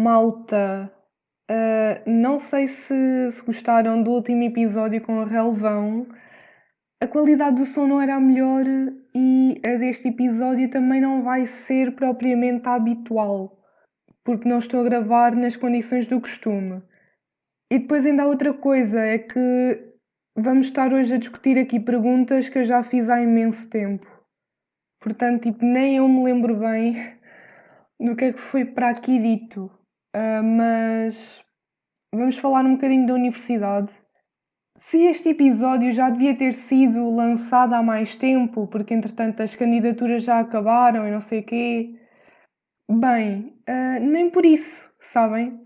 Malta, não sei se gostaram do último episódio com a Relvão. A qualidade do som não era a melhor e a deste episódio também não vai ser propriamente a habitual, porque não estou a gravar nas condições do costume. E depois ainda há outra coisa, é que vamos estar hoje a discutir aqui perguntas que eu já fiz há imenso tempo. Portanto, tipo, nem eu me lembro bem do que é que foi para aqui dito. Mas vamos falar um bocadinho da universidade. Se este episódio já devia ter sido lançado há mais tempo, porque entretanto as candidaturas já acabaram e não sei o quê, bem, nem por isso, sabem?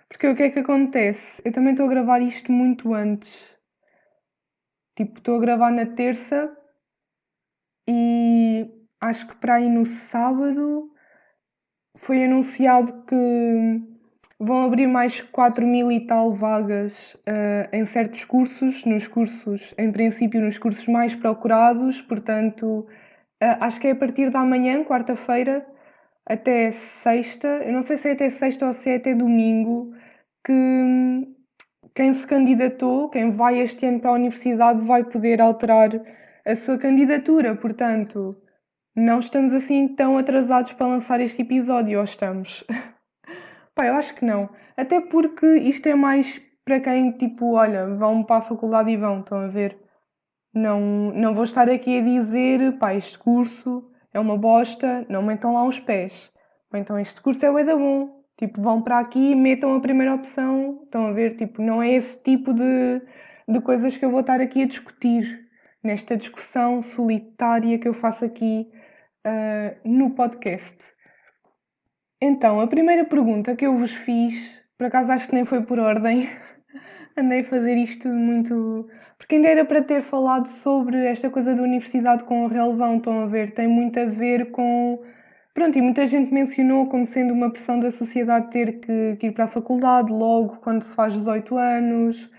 Porque o que é que acontece? Eu também estou a gravar isto muito antes. Tipo, estou a gravar na terça e acho que para aí no sábado foi anunciado que vão abrir mais 4.000 e tal vagas em certos cursos, em princípio, nos cursos mais procurados, portanto, acho que é a partir da manhã, quarta-feira, até sexta, eu não sei se é até sexta ou se é até domingo, que quem se candidatou, quem vai este ano para a universidade, vai poder alterar a sua candidatura, portanto, não estamos assim tão atrasados para lançar este episódio, ou estamos? Pá, eu acho que não. Até porque isto é mais para quem, tipo, olha, vão para a faculdade e vão, estão a ver? Não vou estar aqui a dizer, pá, este curso é uma bosta, não metam lá os pés. Ou então este curso é bué da bom. Tipo, vão para aqui e metam a primeira opção. Estão a ver? Tipo, não é esse tipo de coisas que eu vou estar aqui a discutir nesta discussão solitária que eu faço aqui no podcast. Então, a primeira pergunta que eu vos fiz, por acaso acho que nem foi por ordem, andei a fazer isto tudo muito. Porque ainda era para ter falado sobre esta coisa da universidade com o relevão, estão a ver? Tem muito a ver com. Pronto, e muita gente mencionou como sendo uma pressão da sociedade ter que ir para a faculdade logo quando se faz 18 anos,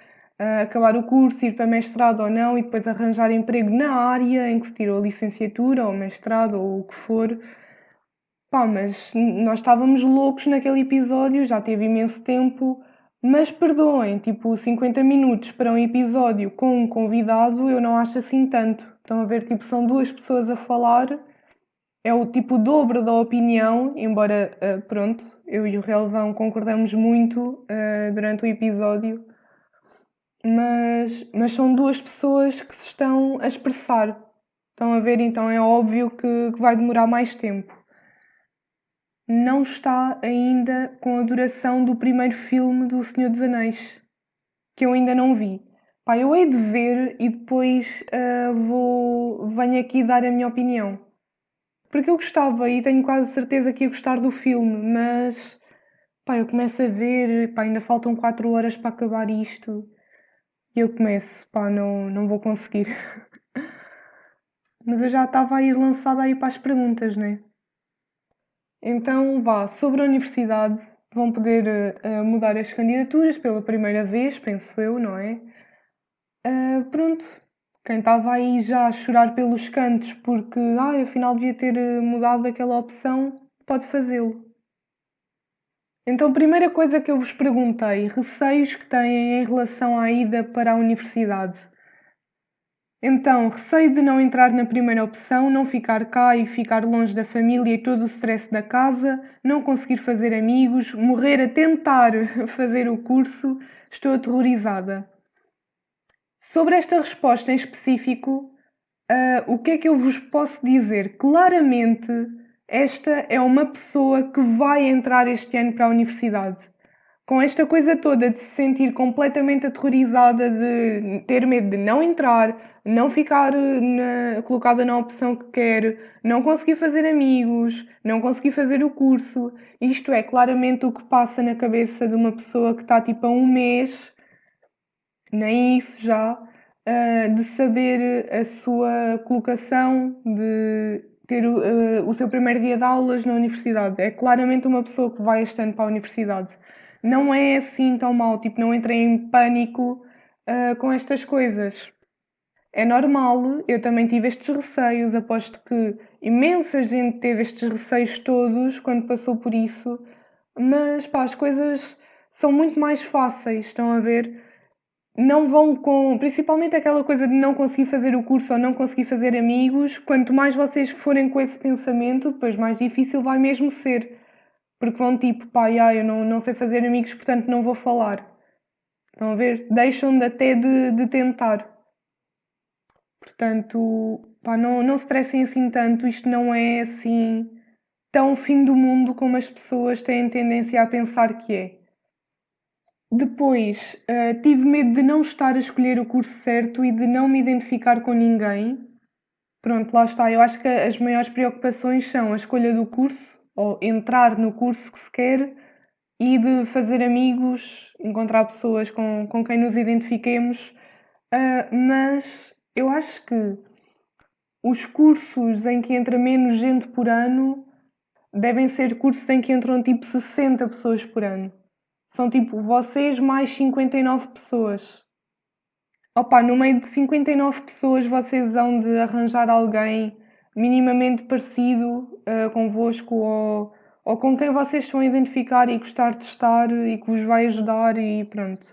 acabar o curso, ir para mestrado ou não, e depois arranjar emprego na área em que se tirou a licenciatura ou mestrado ou o que for. Pá, mas nós estávamos loucos naquele episódio, já teve imenso tempo, mas perdoem, tipo, 50 minutos para um episódio com um convidado eu não acho assim tanto. Estão a ver, tipo, são duas pessoas a falar, é o tipo o dobro da opinião, embora, pronto, eu e o Relvão concordamos muito durante o episódio, mas são duas pessoas que se estão a expressar. Estão a ver, então é óbvio que vai demorar mais tempo. Não está ainda com a duração do primeiro filme do Senhor dos Anéis, que eu ainda não vi. Pá, eu hei de ver e depois venho aqui dar a minha opinião. Porque eu gostava e tenho quase certeza que ia gostar do filme, mas pá, eu começo a ver, pá, ainda faltam 4 horas para acabar isto. E eu começo, pá, não vou conseguir. Mas eu já estava a ir lançada aí para as perguntas, né? Então, vá, sobre a universidade, vão poder mudar as candidaturas pela primeira vez, penso eu, não é? Pronto, quem estava aí já a chorar pelos cantos porque, afinal devia ter mudado aquela opção, pode fazê-lo. Então, primeira coisa que eu vos perguntei, receios que têm em relação à ida para a universidade. Então, receio de não entrar na primeira opção, não ficar cá e ficar longe da família e todo o stress da casa, não conseguir fazer amigos, morrer a tentar fazer o curso, estou aterrorizada. Sobre esta resposta em específico, o que é que eu vos posso dizer? Claramente, esta é uma pessoa que vai entrar este ano para a universidade. Com esta coisa toda de se sentir completamente aterrorizada, de ter medo de não entrar, não ficar colocada na opção que quer, não conseguir fazer amigos, não conseguir fazer o curso. Isto é claramente o que passa na cabeça de uma pessoa que está tipo a um mês, nem isso já, de saber a sua colocação, de ter o seu primeiro dia de aulas na universidade. É claramente uma pessoa que vai este ano para a universidade. Não é assim tão mal, tipo, não entrei em pânico com estas coisas. É normal, eu também tive estes receios, aposto que imensa gente teve estes receios todos quando passou por isso, mas pá, as coisas são muito mais fáceis, estão a ver? Não vão com. Principalmente aquela coisa de não conseguir fazer o curso ou não conseguir fazer amigos, quanto mais vocês forem com esse pensamento, depois mais difícil vai mesmo ser. Porque vão tipo, pá, eu não sei fazer amigos, portanto não vou falar. Estão a ver? Deixam de até de tentar. Portanto, pá, não se estressem assim tanto, isto não é assim tão fim do mundo como as pessoas têm tendência a pensar que é. Depois, tive medo de não estar a escolher o curso certo e de não me identificar com ninguém. Pronto, lá está. Eu acho que as maiores preocupações são a escolha do curso, ou entrar no curso que se quer, e de fazer amigos, encontrar pessoas com quem nos identifiquemos. Mas eu acho que os cursos em que entra menos gente por ano devem ser cursos em que entram tipo 60 pessoas por ano. São tipo vocês mais 59 pessoas. Opa, no meio de 59 pessoas vocês hão de arranjar alguém minimamente parecido convosco ou com quem vocês estão a identificar e gostar de estar e que vos vai ajudar e pronto.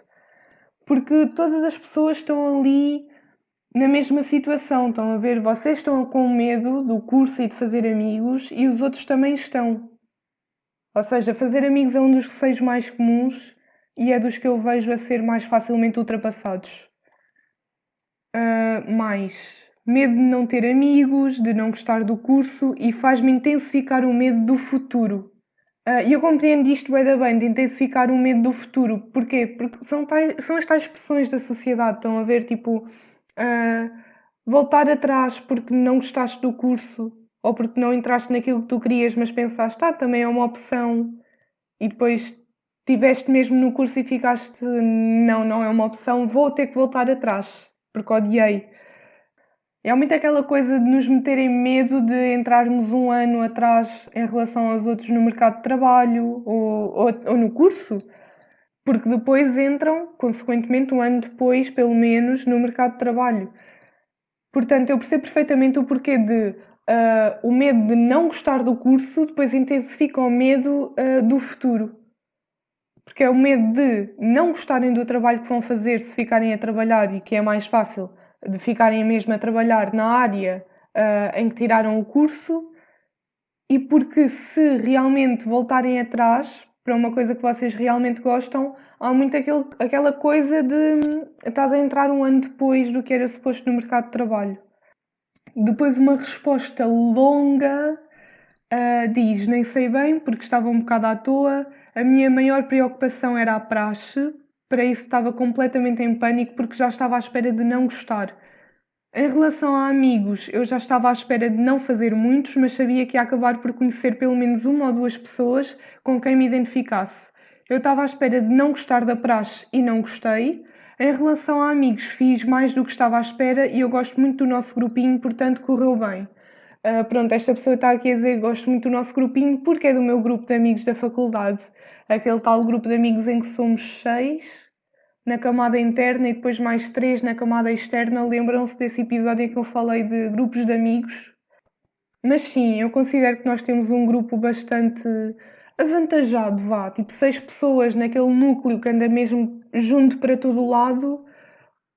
Porque todas as pessoas estão ali na mesma situação, estão a ver? Vocês estão com medo do curso e de fazer amigos e os outros também estão. Ou seja, fazer amigos é um dos receios mais comuns e é dos que eu vejo a ser mais facilmente ultrapassados. Mais medo de não ter amigos, de não gostar do curso e faz-me intensificar o medo do futuro. E eu compreendo isto bem, de intensificar o medo do futuro. Porquê? Porque são as tais pressões da sociedade. Estão a ver, tipo, ah, voltar atrás porque não gostaste do curso ou porque não entraste naquilo que tu querias, mas pensaste, também é uma opção. E depois tiveste mesmo no curso e ficaste, não é uma opção, vou ter que voltar atrás porque odiei. É muito aquela coisa de nos meterem medo de entrarmos um ano atrás em relação aos outros no mercado de trabalho ou no curso, porque depois entram, consequentemente, um ano depois, pelo menos, no mercado de trabalho. Portanto, eu percebo perfeitamente o porquê de o medo de não gostar do curso, depois intensifica o medo do futuro. Porque é o medo de não gostarem do trabalho que vão fazer se ficarem a trabalhar e que é mais fácil de ficarem mesmo a trabalhar na área em que tiraram o curso e porque se realmente voltarem atrás para uma coisa que vocês realmente gostam, há muito aquela coisa de estás a entrar um ano depois do que era suposto no mercado de trabalho. Depois uma resposta longa diz, nem sei bem, porque estava um bocado à toa. A minha maior preocupação era a praxe. Para isso estava completamente em pânico porque já estava à espera de não gostar. Em relação a amigos, eu já estava à espera de não fazer muitos, mas sabia que ia acabar por conhecer pelo menos uma ou duas pessoas com quem me identificasse. Eu estava à espera de não gostar da praxe e não gostei. Em relação a amigos, fiz mais do que estava à espera e eu gosto muito do nosso grupinho, portanto correu bem. Pronto, esta pessoa está aqui a dizer que gosto muito do nosso grupinho porque é do meu grupo de amigos da faculdade. Aquele tal grupo de amigos em que somos 6 na camada interna e depois mais 3 na camada externa. Lembram-se desse episódio em que eu falei de grupos de amigos? Mas sim, eu considero que nós temos um grupo bastante avantajado, vá. Tipo, 6 pessoas naquele núcleo que anda mesmo junto para todo o lado.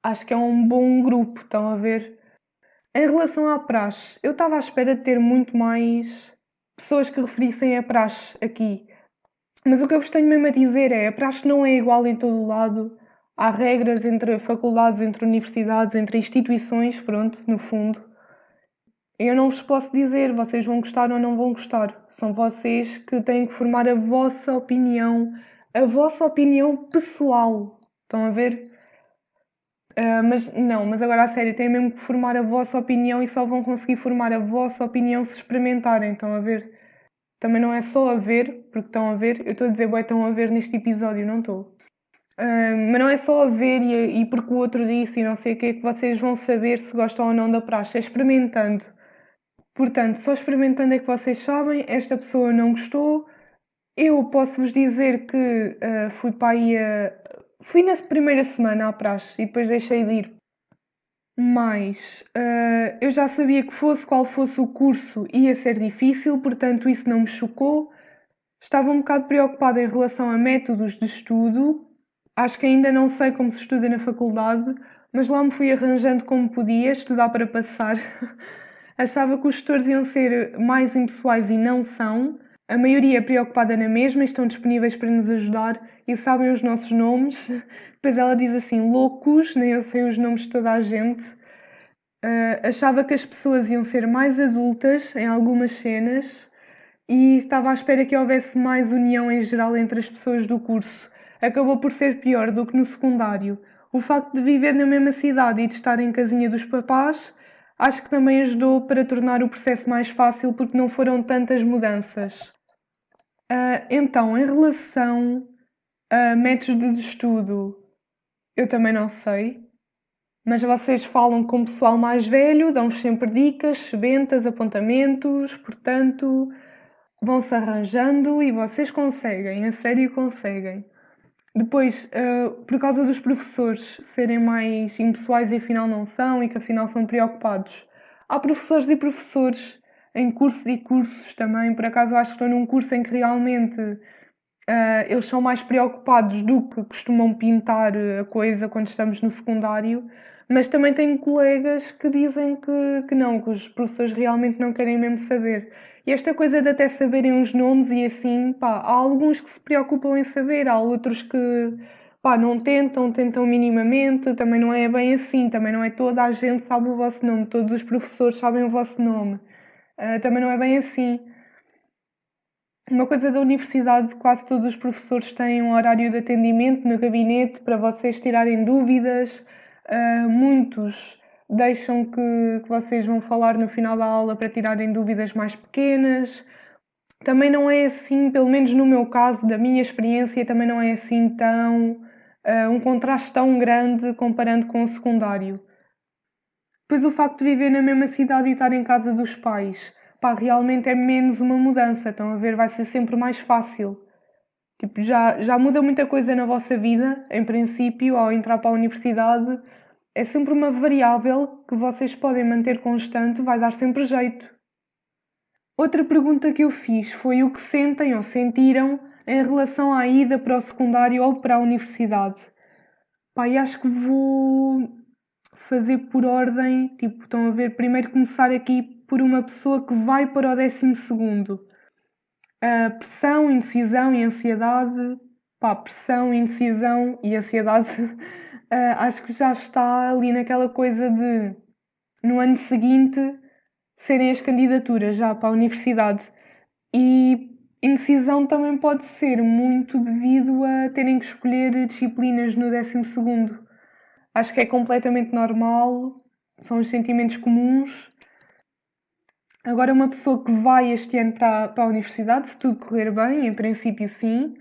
Acho que é um bom grupo, estão a ver? Em relação à praxe, eu estava à espera de ter muito mais pessoas que referissem a praxe aqui. Mas o que eu vos tenho mesmo a dizer é, a praxe não é igual em todo o lado. Há regras entre faculdades, entre universidades, entre instituições, pronto, no fundo. Eu não vos posso dizer, vocês vão gostar ou não vão gostar. São vocês que têm que formar a vossa opinião pessoal. Estão a ver? Mas não, mas agora a sério, têm mesmo que formar a vossa opinião e só vão conseguir formar a vossa opinião se experimentarem, estão a ver? Também não é só a ver, porque estão a ver, eu estou a dizer, bué, estão a ver neste episódio, não estou. Mas não é só a ver e porque o outro disse e não sei o que é que vocês vão saber se gostam ou não da praxe, é experimentando. Portanto, só experimentando é que vocês sabem, esta pessoa não gostou. Eu posso vos dizer que fui para aí fui na primeira semana à praxe e depois deixei de ir. Mas eu já sabia que fosse qual fosse o curso ia ser difícil, portanto isso não me chocou. Estava um bocado preocupada em relação a métodos de estudo. Acho que ainda não sei como se estuda na faculdade, mas lá me fui arranjando como podia estudar para passar. Achava que os tutores iam ser mais impessoais e não são. A maioria é preocupada na mesma, estão disponíveis para nos ajudar e sabem os nossos nomes. Depois ela diz assim, loucos, nem eu sei os nomes de toda a gente. Achava que as pessoas iam ser mais adultas em algumas cenas e estava à espera que houvesse mais união em geral entre as pessoas do curso. Acabou por ser pior do que no secundário. O facto de viver na mesma cidade e de estar em casinha dos papás, acho que também ajudou para tornar o processo mais fácil porque não foram tantas mudanças. Então, em relação a métodos de estudo, eu também não sei, mas vocês falam com o pessoal mais velho, dão-vos sempre dicas, sebentas, apontamentos, portanto, vão-se arranjando e vocês conseguem, a sério conseguem. Depois, por causa dos professores serem mais impessoais e afinal não são, e que afinal são preocupados, há professores e professores em cursos e cursos também. Por acaso, eu acho que estou num curso em que realmente eles são mais preocupados do que costumam pintar a coisa quando estamos no secundário. Mas também tenho colegas que dizem que não, que os professores realmente não querem mesmo saber. E esta coisa de até saberem os nomes e assim, pá, há alguns que se preocupam em saber, há outros que, pá, não tentam, tentam minimamente, também não é bem assim, também não é toda a gente sabe o vosso nome, todos os professores sabem o vosso nome. Também não é bem assim. Uma coisa da universidade, quase todos os professores têm um horário de atendimento no gabinete para vocês tirarem dúvidas. Muitos deixam que vocês vão falar no final da aula para tirarem dúvidas mais pequenas. Também não é assim, pelo menos no meu caso, da minha experiência, também não é assim tão um contraste tão grande comparando com o secundário. Depois o facto de viver na mesma cidade e estar em casa dos pais, pá, realmente é menos uma mudança. Estão a ver, vai ser sempre mais fácil. Tipo, já muda muita coisa na vossa vida, em princípio, ao entrar para a universidade. É sempre uma variável que vocês podem manter constante, vai dar sempre jeito. Outra pergunta que eu fiz foi o que sentem ou sentiram em relação à ida para o secundário ou para a universidade. Pá, e acho que vou fazer por ordem, tipo, estão a ver, primeiro começar aqui por uma pessoa que vai para o 12º. A pressão, indecisão e ansiedade, pá, pressão, indecisão e ansiedade, acho que já está ali naquela coisa de, no ano seguinte, serem as candidaturas já para a universidade. E indecisão também pode ser muito devido a terem que escolher disciplinas no 12º. Acho que é completamente normal, são os sentimentos comuns. Agora, uma pessoa que vai este ano para a universidade, se tudo correr bem, em princípio sim,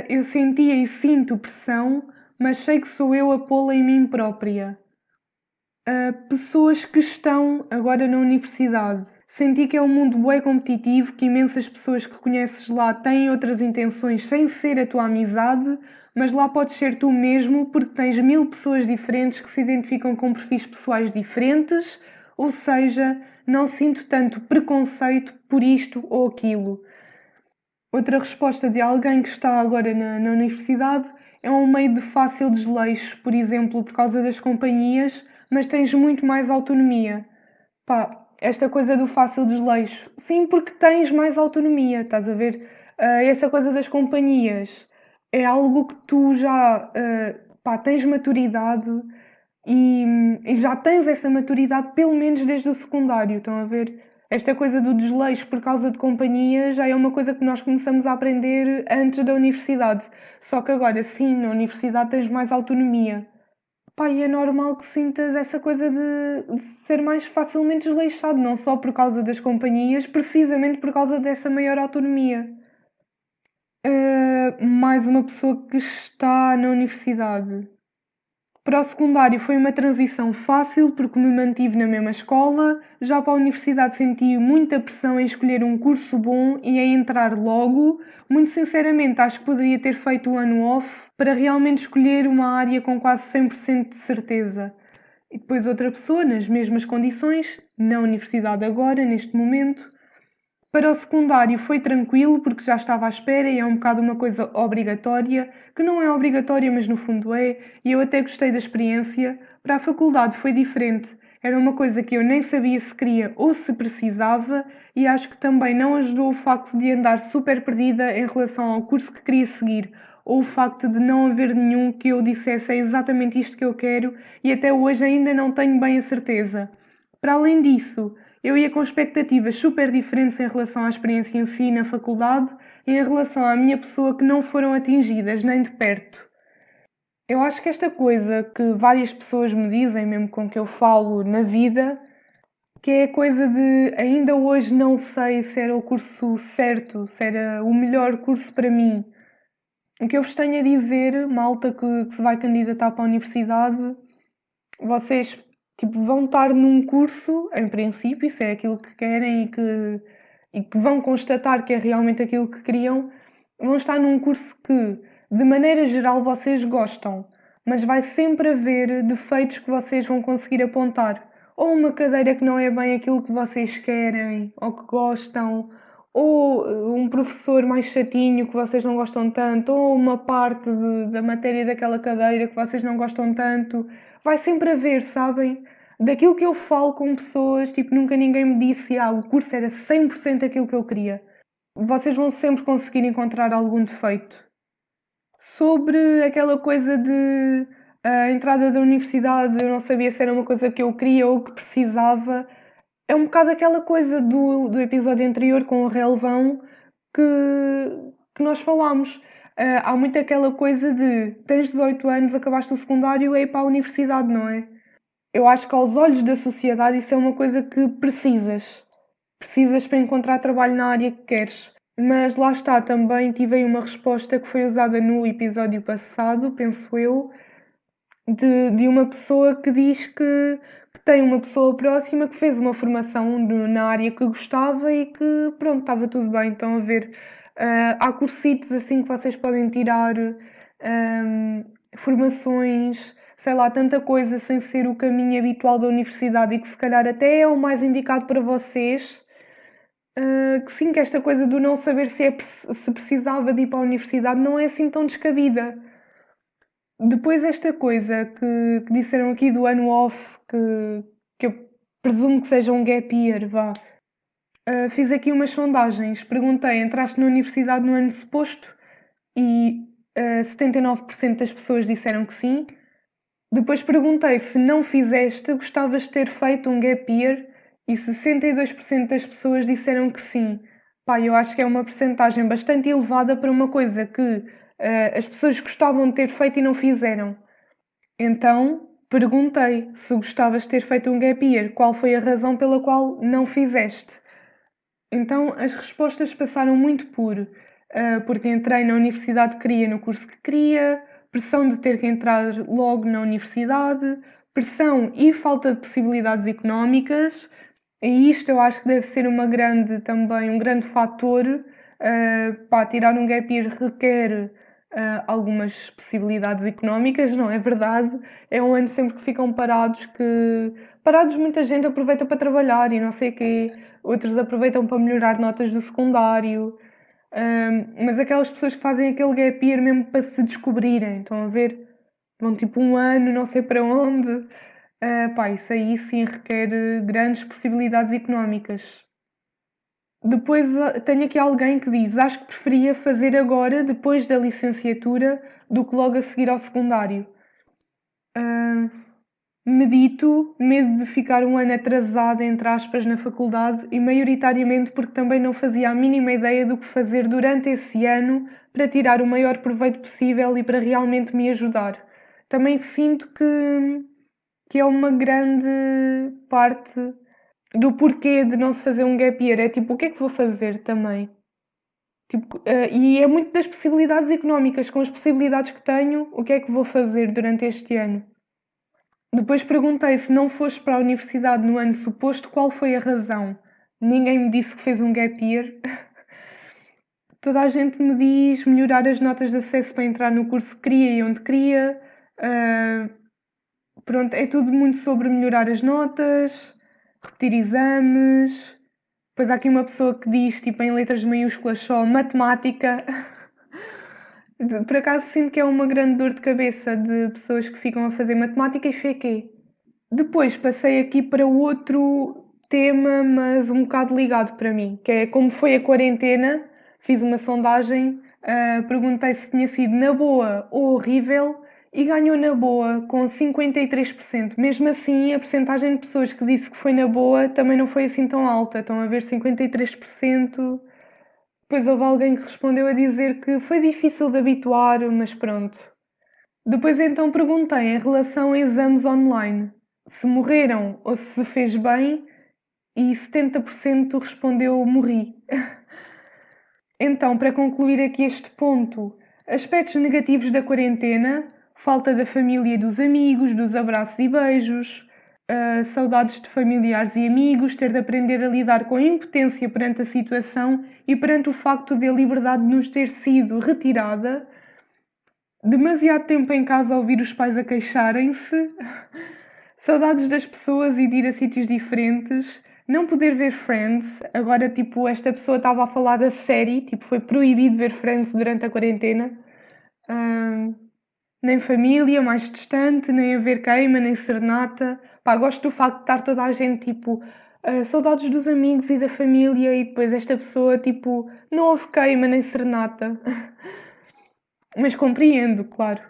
eu sentia e sinto pressão, mas sei que sou eu a pô-la em mim própria. Pessoas que estão agora na universidade, senti que é um mundo bué competitivo, que imensas pessoas que conheces lá têm outras intenções sem ser a tua amizade, mas lá podes ser tu mesmo porque tens 1000 pessoas diferentes que se identificam com perfis pessoais diferentes, ou seja, não sinto tanto preconceito por isto ou aquilo. Outra resposta de alguém que está agora na universidade é um meio de fácil desleixo, por exemplo, por causa das companhias, mas tens muito mais autonomia. Pá, esta coisa do fácil desleixo. Sim, porque tens mais autonomia, estás a ver? Essa coisa das companhias é algo que tu já pá, tens maturidade e já tens essa maturidade pelo menos desde o secundário, estão a ver? Esta coisa do desleixo por causa de companhia já é uma coisa que nós começamos a aprender antes da universidade. Só que agora sim, na universidade tens mais autonomia. Pá, e é normal que sintas essa coisa de ser mais facilmente desleixado, não só por causa das companhias, precisamente por causa dessa maior autonomia. Mais uma pessoa que está na universidade. Para o secundário foi uma transição fácil porque me mantive na mesma escola. Já para a universidade senti muita pressão em escolher um curso bom e em entrar logo. Muito sinceramente, acho que poderia ter feito o ano off para realmente escolher uma área com quase 100% de certeza. E depois outra pessoa, nas mesmas condições, na universidade agora, neste momento. Para o secundário foi tranquilo, porque já estava à espera e é um bocado uma coisa obrigatória, que não é obrigatória, mas no fundo é, e eu até gostei da experiência. Para a faculdade foi diferente, era uma coisa que eu nem sabia se queria ou se precisava, e acho que também não ajudou o facto de andar super perdida em relação ao curso que queria seguir, ou o facto de não haver nenhum que eu dissesse é exatamente isto que eu quero, e até hoje ainda não tenho bem a certeza. Para além disso, eu ia com expectativas super diferentes em relação à experiência em si na faculdade e em relação à minha pessoa que não foram atingidas nem de perto. Eu acho que esta coisa que várias pessoas me dizem, mesmo com que eu falo na vida, que é a coisa de ainda hoje não sei se era o curso certo, se era o melhor curso para mim. O que eu vos tenho a dizer, malta que se vai candidatar para a universidade, vocês tipo, vão estar num curso, em princípio, se é aquilo que querem e que vão constatar que é realmente aquilo que queriam, vão estar num curso que, de maneira geral, vocês gostam, mas vai sempre haver defeitos que vocês vão conseguir apontar. Ou uma cadeira que não é bem aquilo que vocês querem ou que gostam, ou um professor mais chatinho que vocês não gostam tanto, ou uma parte da matéria daquela cadeira que vocês não gostam tanto. Vai sempre haver, sabem? Daquilo que eu falo com pessoas, tipo, nunca ninguém me disse, o curso era 100% aquilo que eu queria. Vocês vão sempre conseguir encontrar algum defeito. Sobre aquela coisa de a entrada da universidade, eu não sabia se era uma coisa que eu queria ou que precisava. É um bocado aquela coisa do episódio anterior com o relevão que nós falámos. Há muito aquela coisa de tens 18 anos, acabaste o secundário e é ir para a universidade, não é? Eu acho que aos olhos da sociedade isso é uma coisa que precisas. Precisas para encontrar trabalho na área que queres. Mas lá está, também tive aí uma resposta que foi usada no episódio passado, penso eu, de uma pessoa que diz que tem uma pessoa próxima que fez uma formação na área que gostava e que pronto, estava tudo bem. Estão a ver, há cursitos assim que vocês podem tirar, formações, sei lá, tanta coisa sem ser o caminho habitual da universidade e que se calhar até é o mais indicado para vocês. Que sim, que esta coisa do não saber se precisava de ir para a universidade não é assim tão descabida. Depois esta coisa que disseram aqui do ano off, que eu presumo que seja um gap year, vá. Fiz aqui umas sondagens, perguntei, entraste na universidade no ano suposto? E 79% das pessoas disseram que sim. Depois perguntei se não fizeste, gostavas de ter feito um gap year? E 62% das pessoas disseram que sim. Pá, eu acho que é uma percentagem bastante elevada para uma coisa que as pessoas gostavam de ter feito e não fizeram. Então, perguntei se gostavas de ter feito um gap year, qual foi a razão pela qual não fizeste. Então, as respostas passaram muito por porque entrei na universidade que queria, no curso que queria, pressão de ter que entrar logo na universidade, pressão e falta de possibilidades económicas, e isto eu acho que deve ser também um grande fator. Tirar um gap year requer algumas possibilidades económicas, não é verdade? É um ano sempre que ficam parados, parados muita gente aproveita para trabalhar e não sei o quê, outros aproveitam para melhorar notas do secundário. Mas aquelas pessoas que fazem aquele gap year mesmo para se descobrirem, estão a ver? Vão tipo um ano, não sei para onde. Isso aí sim requer grandes possibilidades económicas. Depois tenho aqui alguém que diz: acho que preferia fazer agora, depois da licenciatura, do que logo a seguir ao secundário. Ah, Medito medo de ficar um ano atrasada, entre aspas, na faculdade e maioritariamente porque também não fazia a mínima ideia do que fazer durante esse ano para tirar o maior proveito possível e para realmente me ajudar. Também sinto que é uma grande parte do porquê de não se fazer um gap year. É tipo, o que é que vou fazer também? Tipo, e é muito das possibilidades económicas. Com as possibilidades que tenho, o que é que vou fazer durante este ano? Depois perguntei se não foste para a universidade no ano suposto, qual foi a razão? Ninguém me disse que fez um gap year. Toda a gente me diz melhorar as notas de acesso para entrar no curso que queria e onde queria. Ah, Pronto, é tudo muito sobre melhorar as notas, repetir exames. Depois há aqui uma pessoa que diz, tipo, em letras maiúsculas só, matemática. Por acaso sinto que é uma grande dor de cabeça de pessoas que ficam a fazer matemática e FEQ. Depois passei aqui para outro tema, mas um bocado ligado para mim, que é como foi a quarentena. Fiz uma sondagem, perguntei se tinha sido na boa ou horrível e ganhou na boa, com 53%. Mesmo assim, a percentagem de pessoas que disse que foi na boa também não foi assim tão alta. Estão a ver 53%. Depois houve alguém que respondeu a dizer que foi difícil de habituar, mas pronto. Depois então perguntei em relação a exames online, se morreram ou se fez bem, e 70% respondeu morri. Então, para concluir aqui este ponto, aspectos negativos da quarentena: falta da família e dos amigos, dos abraços e beijos, saudades de familiares e amigos, ter de aprender a lidar com a impotência perante a situação e perante o facto de a liberdade nos ter sido retirada, demasiado tempo em casa a ouvir os pais a queixarem-se, saudades das pessoas e de ir a sítios diferentes, não poder ver Friends. Agora, tipo, esta pessoa estava a falar da série, tipo, foi proibido ver Friends durante a quarentena. Ahm, Nem família mais distante, nem a ver queima, nem serenata. Pá, gosto do facto de estar toda a gente, tipo, saudades dos amigos e da família, e depois esta pessoa, tipo, não houve queima nem serenata. Mas compreendo, claro.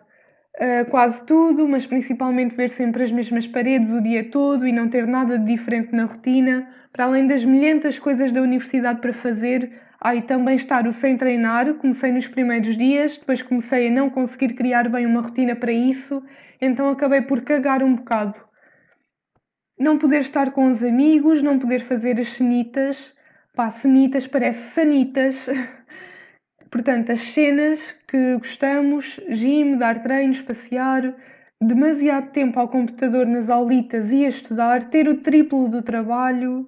Quase tudo, mas principalmente ver sempre as mesmas paredes o dia todo e não ter nada de diferente na rotina, para além das milhentas coisas da universidade para fazer. E também estar o sem treinar. Comecei nos primeiros dias, depois comecei a não conseguir criar bem uma rotina para isso, então acabei por cagar um bocado. Não poder estar com os amigos, não poder fazer as cenitas. Pá, cenitas parece sanitas. Portanto, as cenas que gostamos: gym, dar treinos, passear, demasiado tempo ao computador nas aulitas e a estudar, ter o triplo do trabalho.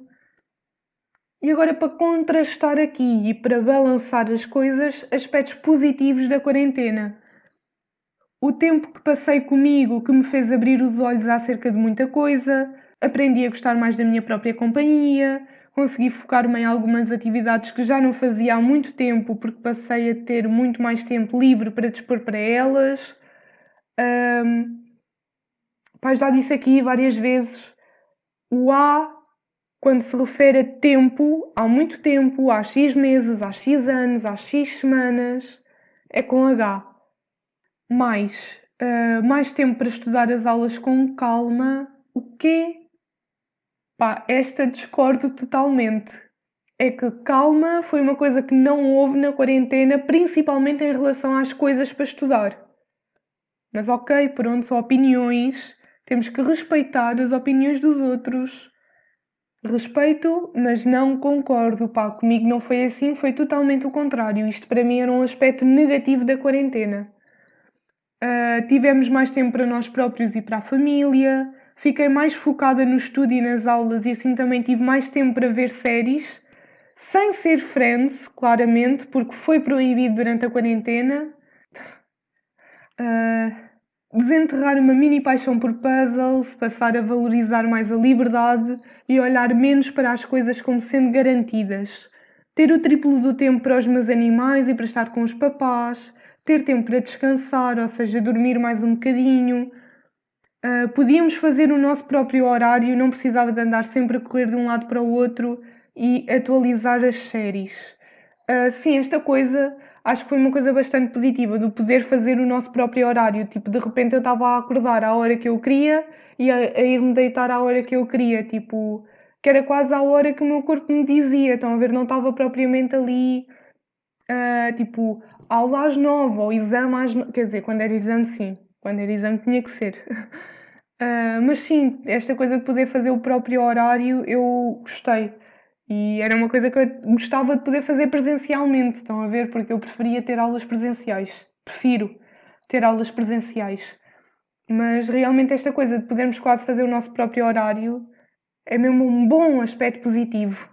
E agora, para contrastar aqui e para balançar as coisas, aspectos positivos da quarentena: o tempo que passei comigo, que me fez abrir os olhos acerca de muita coisa, aprendi a gostar mais da minha própria companhia, consegui focar-me em algumas atividades que já não fazia há muito tempo, porque passei a ter muito mais tempo livre para dispor para elas. Ahm, Pá, já disse aqui várias vezes, o há, quando se refere a tempo, há muito tempo, há X meses, há X anos, há X semanas, é com H. Mais tempo para estudar as aulas com calma. O quê? Pá, esta discordo totalmente. É que calma foi uma coisa que não houve na quarentena, principalmente em relação às coisas para estudar. Mas ok, pronto, são opiniões, temos que respeitar as opiniões dos outros. Respeito, mas não concordo. Pá, comigo não foi assim, foi totalmente o contrário. Isto para mim era um aspecto negativo da quarentena. Tivemos mais tempo para nós próprios e para a família. Fiquei mais focada no estudo e nas aulas, e assim também tive mais tempo para ver séries, sem ser Friends, claramente, porque foi proibido durante a quarentena. Uh, Desenterrar uma mini paixão por puzzles, passar a valorizar mais a liberdade e olhar menos para as coisas como sendo garantidas. Ter o triplo do tempo para os meus animais e para estar com os papás. Ter tempo para descansar, ou seja, dormir mais um bocadinho. Podíamos fazer o nosso próprio horário, não precisava de andar sempre a correr de um lado para o outro e atualizar as séries. Sim, esta coisa acho que foi uma coisa bastante positiva, do poder fazer o nosso próprio horário. Tipo, de repente eu estava a acordar à hora que eu queria e a ir-me deitar à hora que eu queria. Tipo, que era quase à hora que o meu corpo me dizia. Estão a ver? Não estava propriamente ali, tipo, aula às 9 ou exame às 9. Quer dizer, quando era exame, sim. Quando era exame tinha que ser. Mas sim, esta coisa de poder fazer o próprio horário eu gostei. E era uma coisa que eu gostava de poder fazer presencialmente, estão a ver? Porque eu preferia ter aulas presenciais. Prefiro ter aulas presenciais. Mas realmente esta coisa de podermos quase fazer o nosso próprio horário é mesmo um bom aspecto positivo.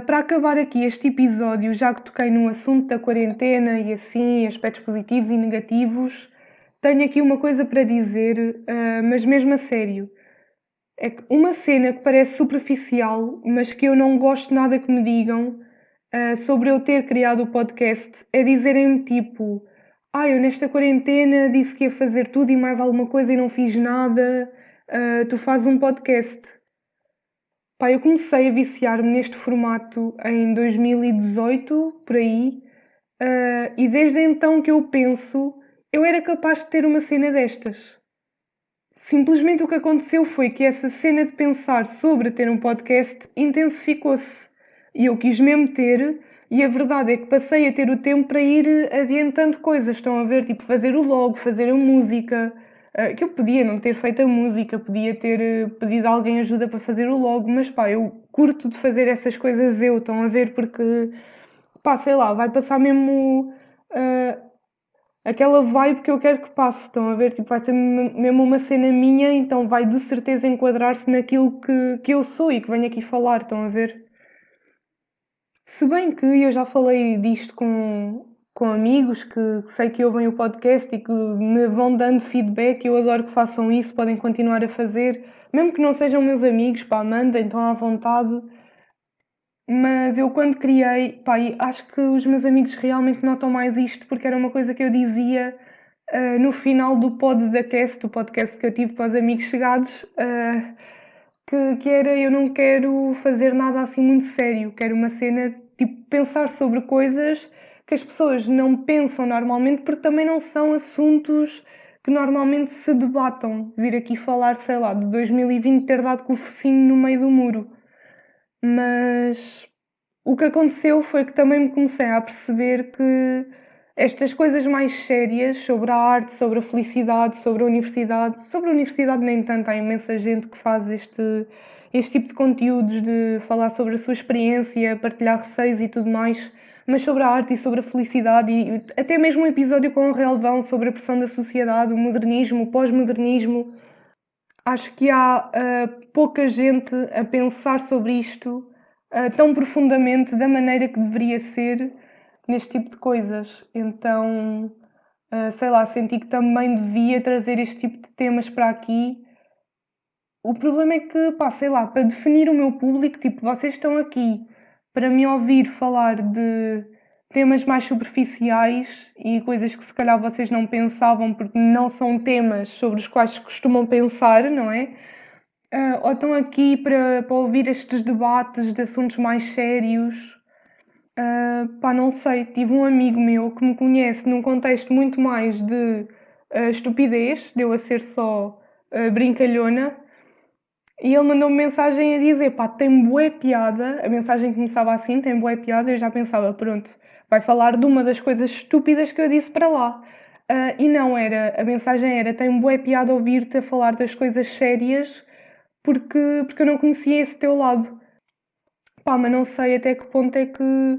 Para acabar aqui este episódio, já que toquei no assunto da quarentena e assim, aspectos positivos e negativos, tenho aqui uma coisa para dizer, mas mesmo a sério. É que uma cena que parece superficial, mas que eu não gosto nada que me digam sobre eu ter criado o podcast, é dizerem-me tipo: eu nesta quarentena disse que ia fazer tudo e mais alguma coisa e não fiz nada, tu fazes um podcast. Pá, eu comecei a viciar-me neste formato em 2018, por aí, e desde então que eu penso, eu era capaz de ter uma cena destas. Simplesmente o que aconteceu foi que essa cena de pensar sobre ter um podcast intensificou-se. E eu quis mesmo ter, e a verdade é que passei a ter o tempo para ir adiantando coisas. Estão a ver? Tipo, fazer o logo, fazer a música. Que eu podia não ter feito a música, podia ter pedido a alguém ajuda para fazer o logo, mas pá, eu curto de fazer essas coisas eu, estão a ver? Porque, pá, sei lá, vai passar mesmo. ah, Aquela vibe que eu quero que passe, estão a ver? Tipo, vai ser mesmo uma cena minha, então vai de certeza enquadrar-se naquilo que eu sou e que venho aqui falar, estão a ver? Se bem que eu já falei disto com amigos que sei que ouvem o podcast e que me vão dando feedback, eu adoro que façam isso, podem continuar a fazer, mesmo que não sejam meus amigos, pá, mandem, estão à vontade. Mas eu quando criei, pá, e acho que os meus amigos realmente notam mais isto porque era uma coisa que eu dizia no final do pod da cast, do podcast que eu tive para os amigos chegados, que era eu não quero fazer nada assim muito sério, quero uma cena tipo pensar sobre coisas que as pessoas não pensam normalmente porque também não são assuntos que normalmente se debatam. Vir aqui falar, sei lá, de 2020 ter dado com o focinho no meio do muro. Mas o que aconteceu foi que também me comecei a perceber que estas coisas mais sérias sobre a arte, sobre a felicidade, sobre a universidade nem tanto, há imensa gente que faz este tipo de conteúdos de falar sobre a sua experiência, partilhar receios e tudo mais, mas sobre a arte e sobre a felicidade e até mesmo um episódio com o Relvão sobre a pressão da sociedade, o modernismo, o pós-modernismo. Acho que há pouca gente a pensar sobre isto tão profundamente da maneira que deveria ser neste tipo de coisas. Então, sei lá, senti que também devia trazer este tipo de temas para aqui. O problema é que, pá, sei lá, para definir o meu público, tipo, vocês estão aqui para me ouvir falar de temas mais superficiais e coisas que se calhar vocês não pensavam porque não são temas sobre os quais costumam pensar, não é? Ou estão aqui para ouvir estes debates de assuntos mais sérios. Pá, não sei, tive um amigo meu que me conhece num contexto muito mais de estupidez, deu a ser só brincalhona, e ele mandou-me mensagem a dizer, pá, tem bué piada, a mensagem começava assim, tem bué piada, eu já pensava, pronto, vai falar de uma das coisas estúpidas que eu disse para lá. E não era, a mensagem era, tem bué piada ouvir-te a falar das coisas sérias, porque eu não conhecia esse teu lado. Pá, mas não sei até que ponto é que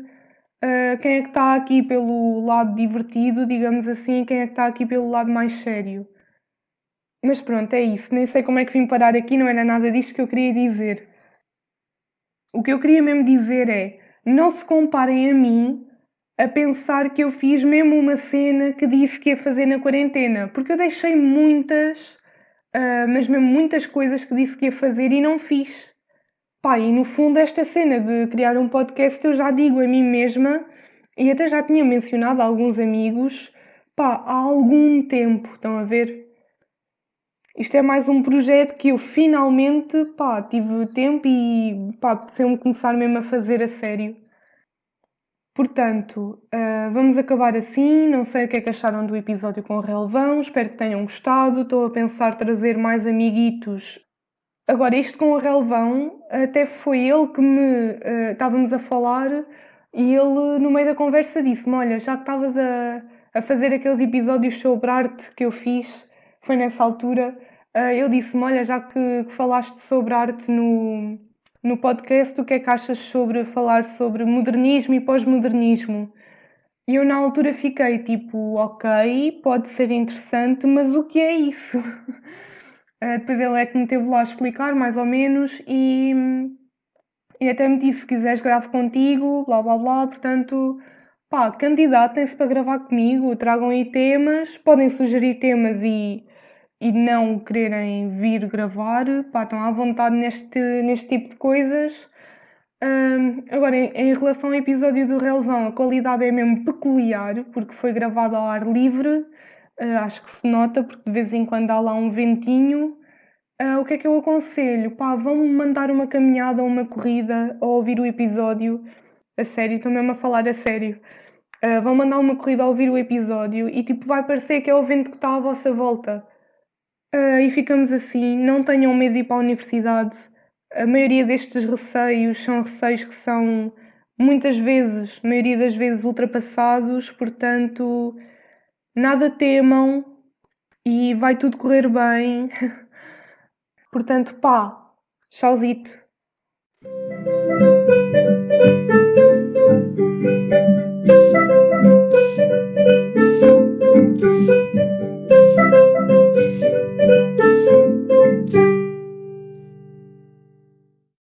quem é que está aqui pelo lado divertido, digamos assim, e quem é que está aqui pelo lado mais sério. Mas pronto, é isso. Nem sei como é que vim parar aqui, não era nada disto que eu queria dizer. O que eu queria mesmo dizer é: não se comparem a mim a pensar que eu fiz mesmo uma cena que disse que ia fazer na quarentena, porque eu deixei muitas, mas mesmo muitas coisas que disse que ia fazer e não fiz. Pá, e no fundo esta cena de criar um podcast eu já digo a mim mesma e até já tinha mencionado a alguns amigos, pá, há algum tempo, estão a ver? Isto é mais um projeto que eu finalmente, pá, tive tempo e, pá, apeteceu-me começar mesmo a fazer a sério. Portanto, vamos acabar assim. Não sei o que é que acharam do episódio com o Relvão, espero que tenham gostado. Estou a pensar trazer mais amiguitos. Agora, isto com o Relvão, até foi ele que me estávamos a falar e ele, no meio da conversa, disse-me: Olha, já que estavas a fazer aqueles episódios sobre arte que eu fiz, foi nessa altura, ele disse-me: Olha, já que falaste sobre arte no podcast, o que é que achas sobre falar sobre modernismo e pós-modernismo? E eu, na altura, fiquei tipo: Ok, pode ser interessante, mas o que é isso? Depois ele é que me teve lá a explicar, mais ou menos, e até me disse: se quiseres gravo contigo, blá blá blá. Portanto, pá, candidatem-se para gravar comigo, tragam aí temas, podem sugerir temas e não quererem vir gravar, pá, estão à vontade neste tipo de coisas. Agora, em relação ao episódio do Relvão, a qualidade é mesmo peculiar, porque foi gravado ao ar livre, acho que se nota, porque de vez em quando há lá um ventinho. O que é que eu aconselho? Pá, vão-me mandar uma caminhada ou uma corrida ou ouvir o episódio. A sério, estou mesmo a falar a sério. Vão mandar uma corrida a ouvir o episódio e tipo vai parecer que é o vento que está à vossa volta. E ficamos assim, não tenham medo de ir para a universidade. A maioria destes receios são receios que são muitas vezes, a maioria das vezes, ultrapassados, portanto, nada temam e vai tudo correr bem. Portanto, pá, tchauzito.